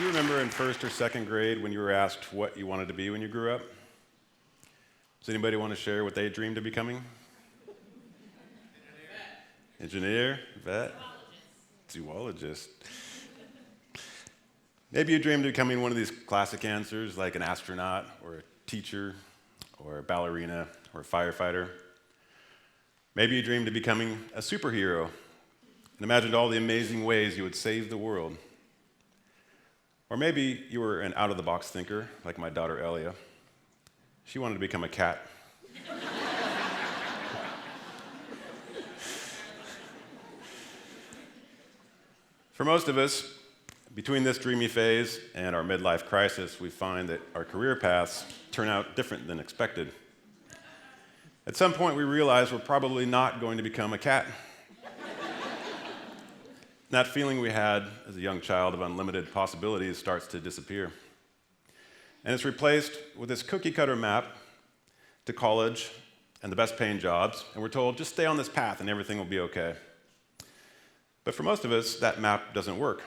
Do you remember in first or second grade when you were asked what you wanted to be when you grew up? Does anybody want to share what they dreamed of becoming? Engineer? Vet? Zoologist. Maybe you dreamed of becoming one of these classic answers like an astronaut or a teacher or a ballerina or a firefighter. Maybe you dreamed of becoming a superhero and imagined all the amazing ways you would save the world. Or maybe you were an out-of-the-box thinker, like my daughter Elia. She wanted to become a cat. For most of us, between this dreamy phase and our midlife crisis, we find that our career paths turn out different than expected. At some point, we realize we're probably not going to become a cat. That feeling we had as a young child of unlimited possibilities starts to disappear. And it's replaced with this cookie-cutter map to college and the best paying jobs, and we're told, just stay on this path and everything will be okay. But for most of us, that map doesn't work,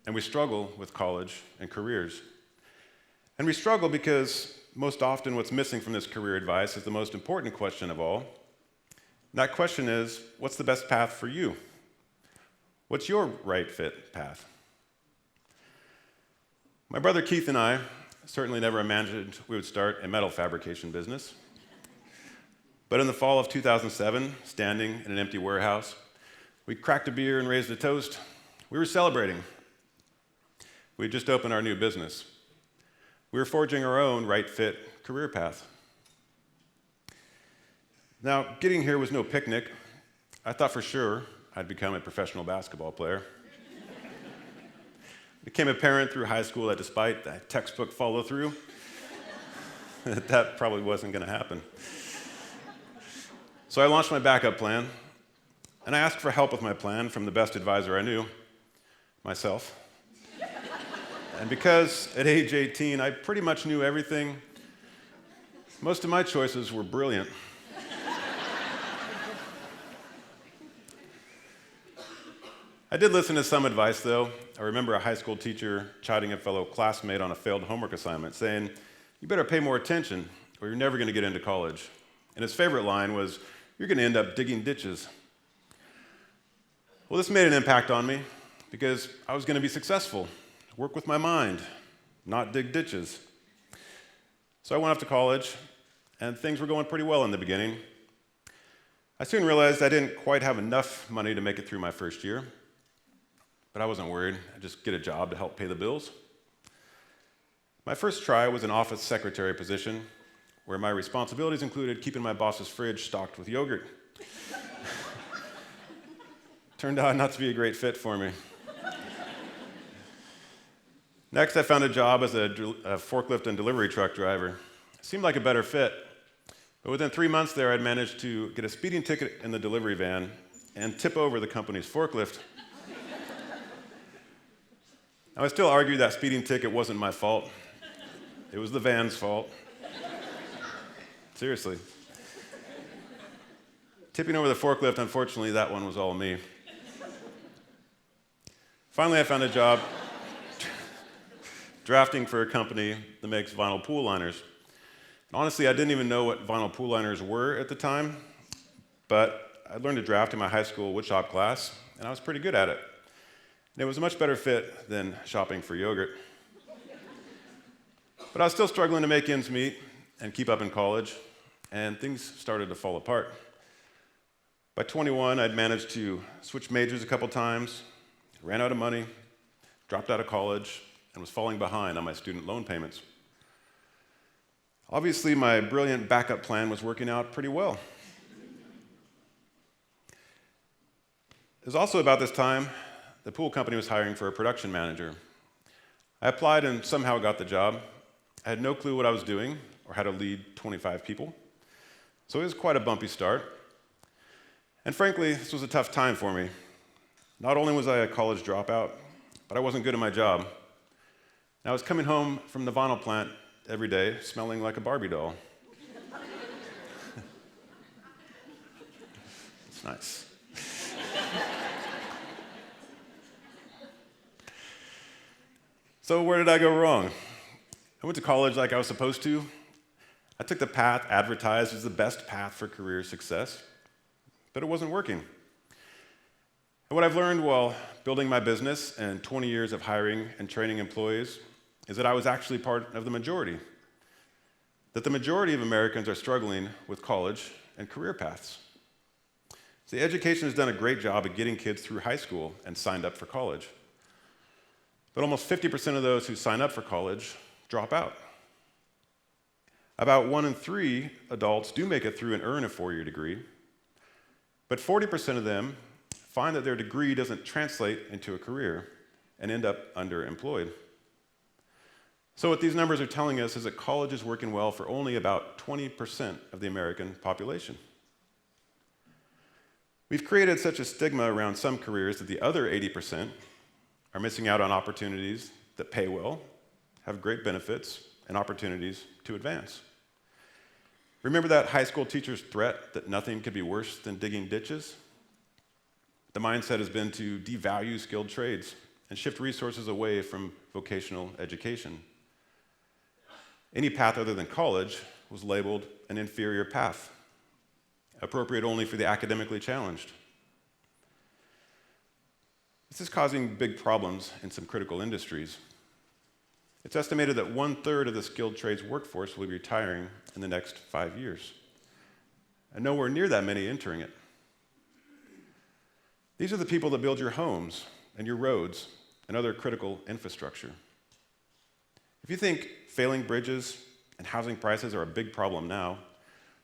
and we struggle with college and careers. And we struggle because most often what's missing from this career advice is the most important question of all. And that question is, what's the best path for you? What's your right fit path? My brother Keith and I certainly never imagined we would start a metal fabrication business. But in the fall of 2007, standing in an empty warehouse, we cracked a beer and raised a toast. We were celebrating. We had just opened our new business. We were forging our own right fit career path. Now, getting here was no picnic. I thought for sure I'd become a professional basketball player. It became apparent through high school that despite that textbook follow-through, that probably wasn't going to happen. So I launched my backup plan, and I asked for help with my plan from the best advisor I knew, myself. And because at age 18, I pretty much knew everything, most of my choices were brilliant. I did listen to some advice, though. I remember a high school teacher chiding a fellow classmate on a failed homework assignment, saying, "You better pay more attention, or you're never going to get into college." And his favorite line was, "You're going to end up digging ditches." Well, this made an impact on me, because I was going to be successful, work with my mind, not dig ditches. So I went off to college, and things were going pretty well in the beginning. I soon realized I didn't quite have enough money to make it through my first year. But I wasn't worried. I'd just get a job to help pay the bills. My first try was an office secretary position where my responsibilities included keeping my boss's fridge stocked with yogurt. Turned out not to be a great fit for me. Next, I found a job as a forklift and delivery truck driver. It seemed like a better fit. But within 3 months there, I'd managed to get a speeding ticket in the delivery van and tip over the company's forklift. Now, I still argue that speeding ticket wasn't my fault. It was the van's fault. Seriously. Tipping over the forklift, unfortunately, that one was all me. Finally, I found a job drafting for a company that makes vinyl pool liners. And honestly, I didn't even know what vinyl pool liners were at the time, but I learned to draft in my high school woodshop class, and I was pretty good at it. And it was a much better fit than shopping for yogurt. But I was still struggling to make ends meet and keep up in college, and things started to fall apart. By 21, I'd managed to switch majors a couple times, ran out of money, dropped out of college, and was falling behind on my student loan payments. Obviously, my brilliant backup plan was working out pretty well. It was also about this time the pool company was hiring for a production manager. I applied and somehow got the job. I had no clue what I was doing or how to lead 25 people. So it was quite a bumpy start. And frankly, this was a tough time for me. Not only was I a college dropout, but I wasn't good at my job. And I was coming home from the vinyl plant every day smelling like a Barbie doll. It's nice. So where did I go wrong? I went to college like I was supposed to. I took the path advertised as the best path for career success, but it wasn't working. And what I've learned while building my business and 20 years of hiring and training employees is that I was actually part of the majority. That the majority of Americans are struggling with college and career paths. See, education has done a great job of getting kids through high school and signed up for college. But almost 50% of those who sign up for college drop out. About 1 in 3 adults do make it through and earn a 4-year degree, but 40% of them find that their degree doesn't translate into a career and end up underemployed. So what these numbers are telling us is that college is working well for only about 20% of the American population. We've created such a stigma around some careers that the other 80% are missing out on opportunities that pay well, have great benefits, and opportunities to advance. Remember that high school teacher's threat that nothing could be worse than digging ditches? The mindset has been to devalue skilled trades and shift resources away from vocational education. Any path other than college was labeled an inferior path, appropriate only for the academically challenged. This is causing big problems in some critical industries. It's estimated that 1/3 of the skilled trades workforce will be retiring in the next 5 years, and nowhere near that many entering it. These are the people that build your homes and your roads and other critical infrastructure. If you think failing bridges and housing prices are a big problem now,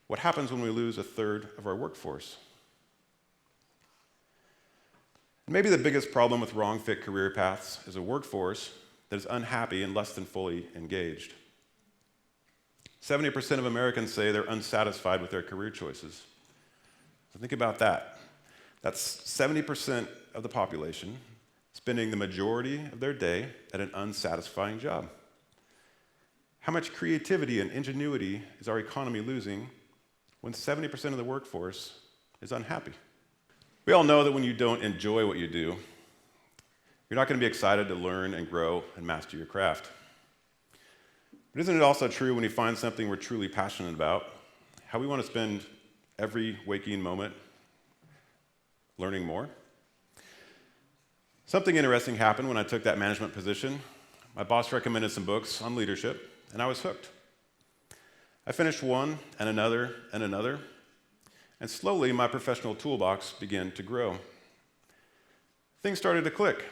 what happens when we lose 1/3 of our workforce? And maybe the biggest problem with wrong fit career paths is a workforce that is unhappy and less than fully engaged. 70% of Americans say they're unsatisfied with their career choices. So think about that. That's 70% of the population spending the majority of their day at an unsatisfying job. How much creativity and ingenuity is our economy losing when 70% of the workforce is unhappy? We all know that when you don't enjoy what you do, you're not going to be excited to learn and grow and master your craft. But isn't it also true when you find something we're truly passionate about, how we want to spend every waking moment learning more? Something interesting happened when I took that management position. My boss recommended some books on leadership, and I was hooked. I finished one and another, and slowly my professional toolbox began to grow. Things started to click.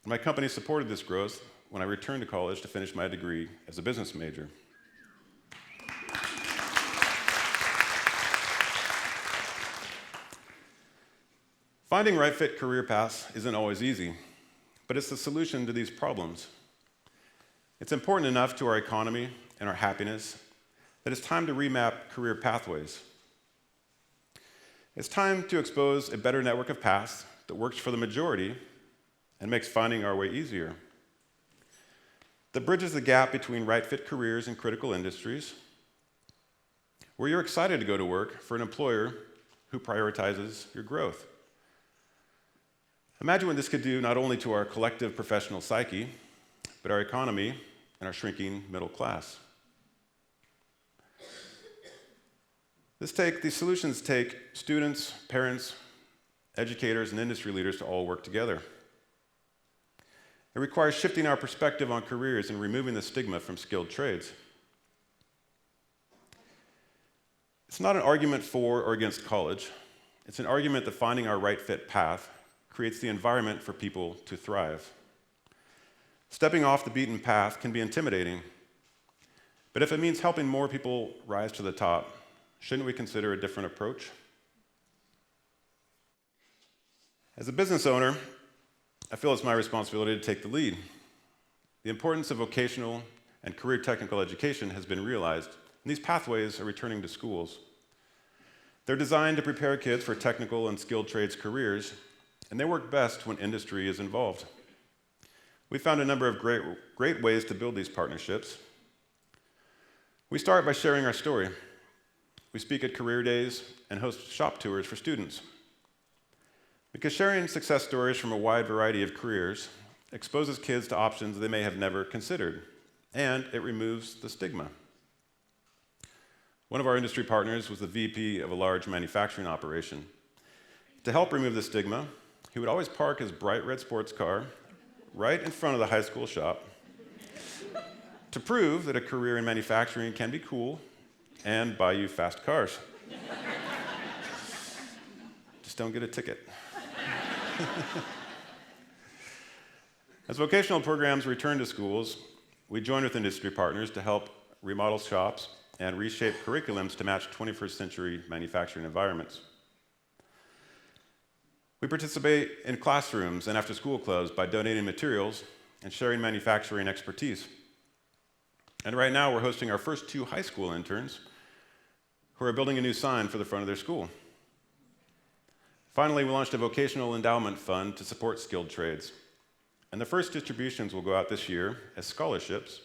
My company supported this growth when I returned to college to finish my degree as a business major. Finding right fit career paths isn't always easy, but it's the solution to these problems. It's important enough to our economy and our happiness that it's time to remap career pathways. It's time to expose a better network of paths that works for the majority and makes finding our way easier. That bridges the gap between right fit careers and critical industries, where you're excited to go to work for an employer who prioritizes your growth. Imagine what this could do not only to our collective professional psyche, but our economy and our shrinking middle class. These solutions take students, parents, educators, and industry leaders to all work together. It requires shifting our perspective on careers and removing the stigma from skilled trades. It's not an argument for or against college. It's an argument that finding our right fit path creates the environment for people to thrive. Stepping off the beaten path can be intimidating, but if it means helping more people rise to the top, shouldn't we consider a different approach? As a business owner, I feel it's my responsibility to take the lead. The importance of vocational and career technical education has been realized, and these pathways are returning to schools. They're designed to prepare kids for technical and skilled trades careers, and they work best when industry is involved. We found a number of great ways to build these partnerships. We start by sharing our story. We speak at career days and host shop tours for students. Because sharing success stories from a wide variety of careers exposes kids to options they may have never considered, and it removes the stigma. One of our industry partners was the VP of a large manufacturing operation. To help remove the stigma, he would always park his bright red sports car right in front of the high school shop to prove that a career in manufacturing can be cool and buy you fast cars. Just don't get a ticket. As vocational programs return to schools, we join with industry partners to help remodel shops and reshape curriculums to match 21st century manufacturing environments. We participate in classrooms and after-school clubs by donating materials and sharing manufacturing expertise. And right now, we're hosting our first 2 high school interns who are building a new sign for the front of their school. Finally, we launched a vocational endowment fund to support skilled trades. And the first distributions will go out this year as scholarships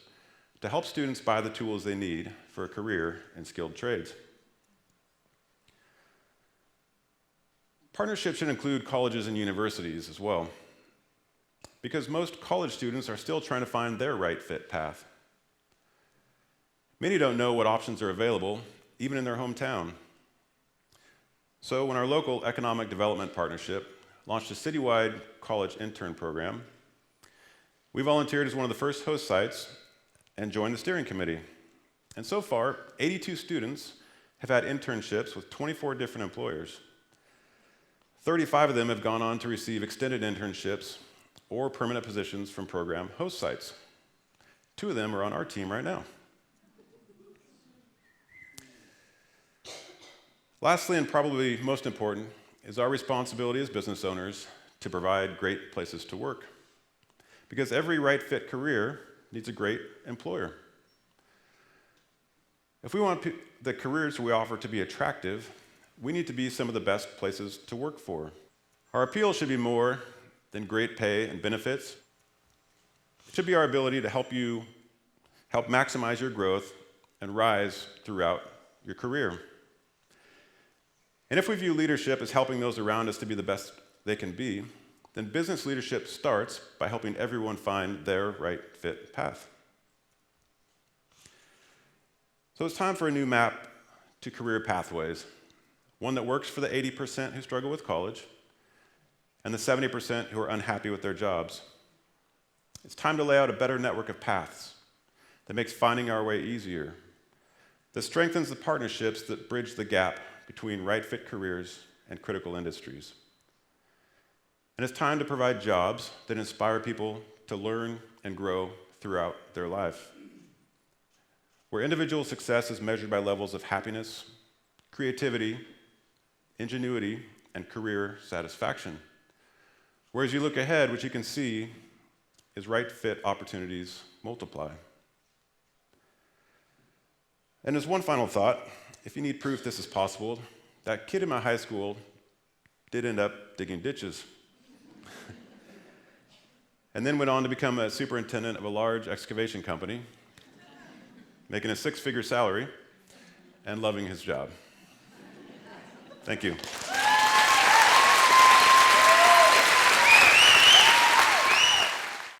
to help students buy the tools they need for a career in skilled trades. Partnerships should include colleges and universities as well, because most college students are still trying to find their right fit path. Many don't know what options are available, even in their hometown. So when our local economic development partnership launched a citywide college intern program, we volunteered as one of the first host sites and joined the steering committee. And so far, 82 students have had internships with 24 different employers. 35 of them have gone on to receive extended internships or permanent positions from program host sites. 2 of them are on our team right now. Lastly, and probably most important, is our responsibility as business owners to provide great places to work. Because every right fit career needs a great employer. If we want the careers we offer to be attractive, we need to be some of the best places to work for. Our appeal should be more than great pay and benefits. It should be our ability to help maximize your growth and rise throughout your career. And if we view leadership as helping those around us to be the best they can be, then business leadership starts by helping everyone find their right fit path. So it's time for a new map to career pathways, one that works for the 80% who struggle with college and the 70% who are unhappy with their jobs. It's time to lay out a better network of paths that makes finding our way easier, that strengthens the partnerships that bridge the gap between right fit careers and critical industries. And it's time to provide jobs that inspire people to learn and grow throughout their life, where individual success is measured by levels of happiness, creativity, ingenuity, and career satisfaction. Whereas you look ahead, what you can see is right fit opportunities multiply. And as one final thought, if you need proof this is possible, that kid in my high school did end up digging ditches. And then went on to become a superintendent of a large excavation company, making a 6-figure salary and loving his job. Thank you.